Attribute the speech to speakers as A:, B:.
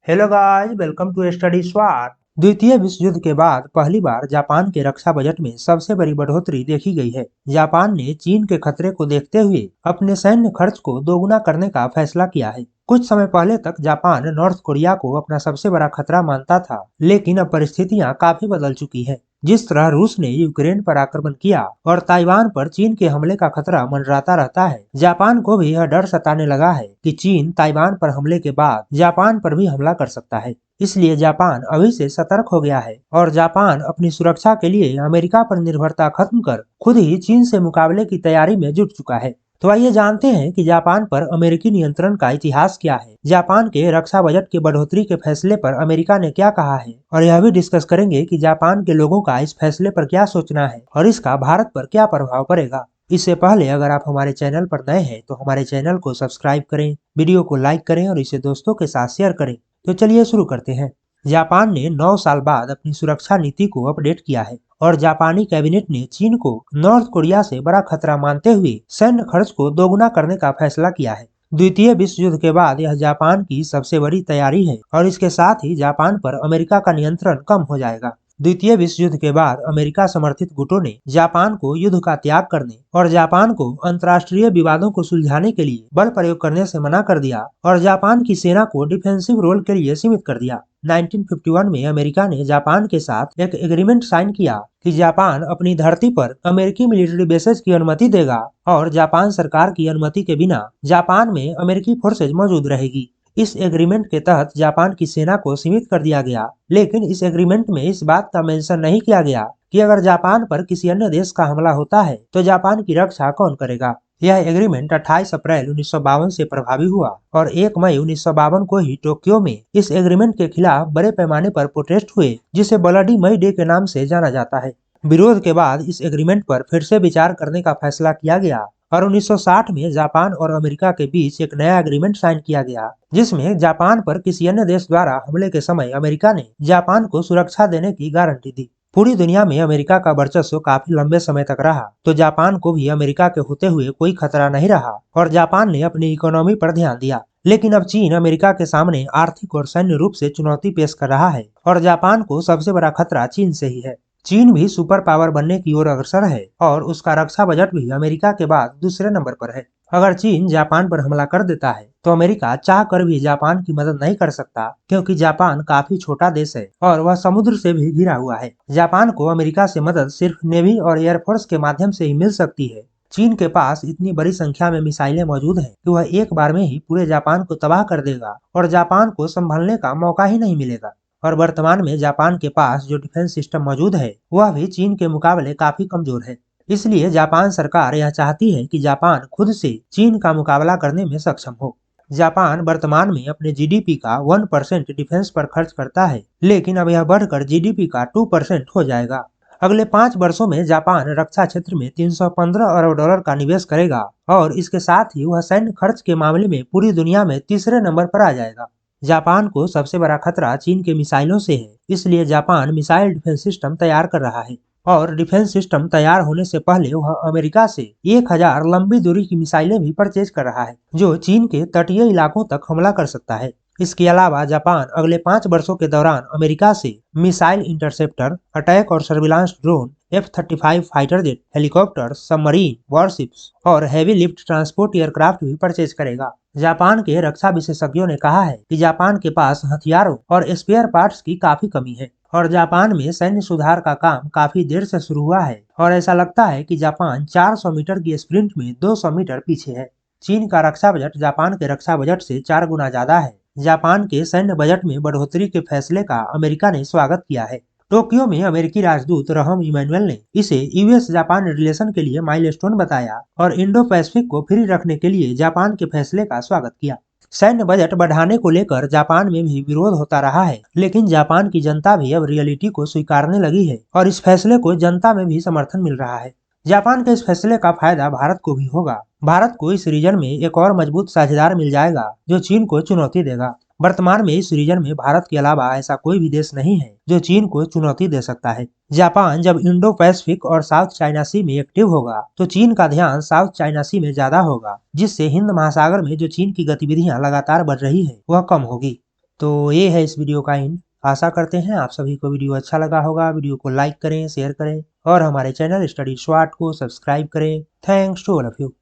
A: Hello guys, welcome to Study Swot. द्वितीय विश्व युद्ध के बाद पहली बार जापान के रक्षा बजट में सबसे बड़ी बढ़ोतरी देखी गई है। जापान ने चीन के खतरे को देखते हुए अपने सैन्य खर्च को दोगुना करने का फैसला किया है। कुछ समय पहले तक जापान नॉर्थ कोरिया को अपना सबसे बड़ा खतरा मानता था, लेकिन अब परिस्थितियां काफी बदल चुकी है। जिस तरह रूस ने यूक्रेन पर आक्रमण किया और ताइवान पर चीन के हमले का खतरा मंडराता रहता है, जापान को भी यह डर सताने लगा है कि चीन ताइवान पर हमले के बाद जापान पर भी हमला कर सकता है। इसलिए जापान अभी से सतर्क हो गया है और जापान अपनी सुरक्षा के लिए अमेरिका पर निर्भरता खत्म कर खुद ही चीन से मुकाबले की तैयारी में जुट चुका है। तो आइए जानते हैं कि जापान पर अमेरिकी नियंत्रण का इतिहास क्या है, जापान के रक्षा बजट के बढ़ोतरी के फैसले पर अमेरिका ने क्या कहा है, और यह भी डिस्कस करेंगे कि जापान के लोगों का इस फैसले पर क्या सोचना है और इसका भारत पर क्या प्रभाव पड़ेगा। इससे पहले अगर आप हमारे चैनल पर नए हैं तो हमारे चैनल को सब्सक्राइब करें, वीडियो को लाइक करें और इसे दोस्तों के साथ शेयर करें। तो चलिए शुरू करते हैं। जापान ने 9 साल बाद अपनी सुरक्षा नीति को अपडेट किया है और जापानी कैबिनेट ने चीन को नॉर्थ कोरिया से बड़ा खतरा मानते हुए सैन्य खर्च को दोगुना करने का फैसला किया है। द्वितीय विश्व युद्ध के बाद यह जापान की सबसे बड़ी तैयारी है और इसके साथ ही जापान पर अमेरिका का नियंत्रण कम हो जाएगा। द्वितीय विश्व युद्ध के बाद अमेरिका समर्थित गुटों ने जापान को युद्ध का त्याग करने और जापान को अंतर्राष्ट्रीय विवादों को सुलझाने के लिए बल प्रयोग करने से मना कर दिया और जापान की सेना को डिफेंसिव रोल के लिए सीमित कर दिया। 1951 में अमेरिका ने जापान के साथ एक एग्रीमेंट साइन किया कि जापान अपनी धरती पर अमेरिकी मिलिट्री बेसेस की अनुमति देगा और जापान सरकार की अनुमति के बिना जापान में अमेरिकी फोर्सेज मौजूद रहेगी। इस एग्रीमेंट के तहत जापान की सेना को सीमित कर दिया गया, लेकिन इस एग्रीमेंट में इस बात का मेंशन नहीं किया गया कि अगर जापान पर किसी अन्य देश का हमला होता है तो जापान की रक्षा कौन करेगा। यह एग्रीमेंट 28 अप्रैल 1952 से प्रभावी हुआ और 1 मई 1952 को ही टोक्यो में इस एग्रीमेंट के खिलाफ बड़े पैमाने पर प्रोटेस्ट हुए, जिसे ब्लडी मई डे के नाम से जाना जाता है। विरोध के बाद इस एग्रीमेंट पर फिर से विचार करने का फैसला किया गया और 1960 में जापान और अमेरिका के बीच एक नया एग्रीमेंट साइन किया गया, जिसमें जापान पर किसी अन्य देश द्वारा हमले के समय अमेरिका ने जापान को सुरक्षा देने की गारंटी दी। पूरी दुनिया में अमेरिका का वर्चस्व काफी लंबे समय तक रहा, तो जापान को भी अमेरिका के होते हुए कोई खतरा नहीं रहा और जापान ने अपनी इकोनॉमी पर ध्यान दिया। लेकिन अब चीन अमेरिका के सामने आर्थिक और सैन्य रूप से चुनौती पेश कर रहा है और जापान को सबसे बड़ा खतरा चीन से ही है। चीन भी सुपर पावर बनने की ओर अग्रसर है और उसका रक्षा बजट भी अमेरिका के बाद दूसरे नंबर पर है। अगर चीन जापान पर हमला कर देता है तो अमेरिका चाह कर भी जापान की मदद नहीं कर सकता, क्योंकि जापान काफी छोटा देश है और वह समुद्र से भी घिरा हुआ है। जापान को अमेरिका से मदद सिर्फ नेवी और एयरफोर्स के माध्यम से ही मिल सकती है। चीन के पास इतनी बड़ी संख्या में मिसाइलें मौजूद हैं कि वह एक बार में ही पूरे जापान को तबाह कर देगा और जापान को संभलने का मौका ही नहीं मिलेगा। और वर्तमान में जापान के पास जो डिफेंस सिस्टम मौजूद है वह भी चीन के मुकाबले काफी कमजोर है। इसलिए जापान सरकार यह चाहती है कि जापान खुद से चीन का मुकाबला करने में सक्षम हो। जापान वर्तमान में अपने जीडीपी का 1% डिफेंस पर खर्च करता है, लेकिन अब यह बढ़कर जीडीपी का 2% हो जाएगा। अगले 5 वर्षों में जापान रक्षा क्षेत्र में 315 अरब डॉलर का निवेश करेगा और इसके साथ ही वह सैन्य खर्च के मामले में पूरी दुनिया में तीसरे नंबर पर आ जाएगा। जापान को सबसे बड़ा खतरा चीन के मिसाइलों से है, इसलिए जापान मिसाइल डिफेंस सिस्टम तैयार कर रहा है और डिफेंस सिस्टम तैयार होने से पहले वह अमेरिका से 1000 लंबी दूरी की मिसाइलें भी परचेज कर रहा है, जो चीन के तटीय इलाकों तक हमला कर सकता है। इसके अलावा जापान अगले 5 वर्षों के दौरान अमेरिका से मिसाइल इंटरसेप्टर, अटैक और surveillance drone, F-35 fighter jet, helicopter, submarine, warships और हैवी लिफ्ट ट्रांसपोर्ट एयरक्राफ्ट भी परचेज करेगा। जापान के रक्षा विशेषज्ञों ने कहा है कि जापान के पास हथियारों और स्पेयर पार्ट्स की काफी कमी है और जापान में सैन्य सुधार का काम काफी देर से शुरू हुआ है और ऐसा लगता है कि जापान 400 मीटर की स्प्रिंट में 200 मीटर पीछे है। चीन का रक्षा बजट जापान के रक्षा बजट से 4 गुना ज्यादा है। जापान के सैन्य बजट में बढ़ोतरी के फैसले का अमेरिका ने स्वागत किया है। टोक्यो में अमेरिकी राजदूत रहम इमैनुअल ने इसे यूएस जापान रिलेशन के लिए माइलस्टोन बताया और इंडो पैसिफिक को फ्री रखने के लिए जापान के फैसले का स्वागत किया। सैन्य बजट बढ़ाने को लेकर जापान में भी विरोध होता रहा है, लेकिन जापान की जनता भी अब रियलिटी को स्वीकारने लगी है और इस फैसले को जनता में भी समर्थन मिल रहा है। जापान के इस फैसले का फायदा भारत को भी होगा। भारत को इस रीजन में एक और मजबूत साझेदार मिल जाएगा जो चीन को चुनौती देगा। वर्तमान में इस रीजन में भारत के अलावा ऐसा कोई भी देश नहीं है जो चीन को चुनौती दे सकता है। जापान जब इंडो पैसिफिक और साउथ चाइना सी में एक्टिव होगा तो चीन का ध्यान साउथ चाइना सी में ज्यादा होगा, जिससे हिंद महासागर में जो चीन की गतिविधियां लगातार बढ़ रही है वह कम होगी। तो ये है इस वीडियो का एंड। आशा करते हैं आप सभी को वीडियो अच्छा लगा होगा। वीडियो को लाइक करें, शेयर करें और हमारे चैनल स्टडी स्वाट को सब्सक्राइब करें। Thanks to all of you.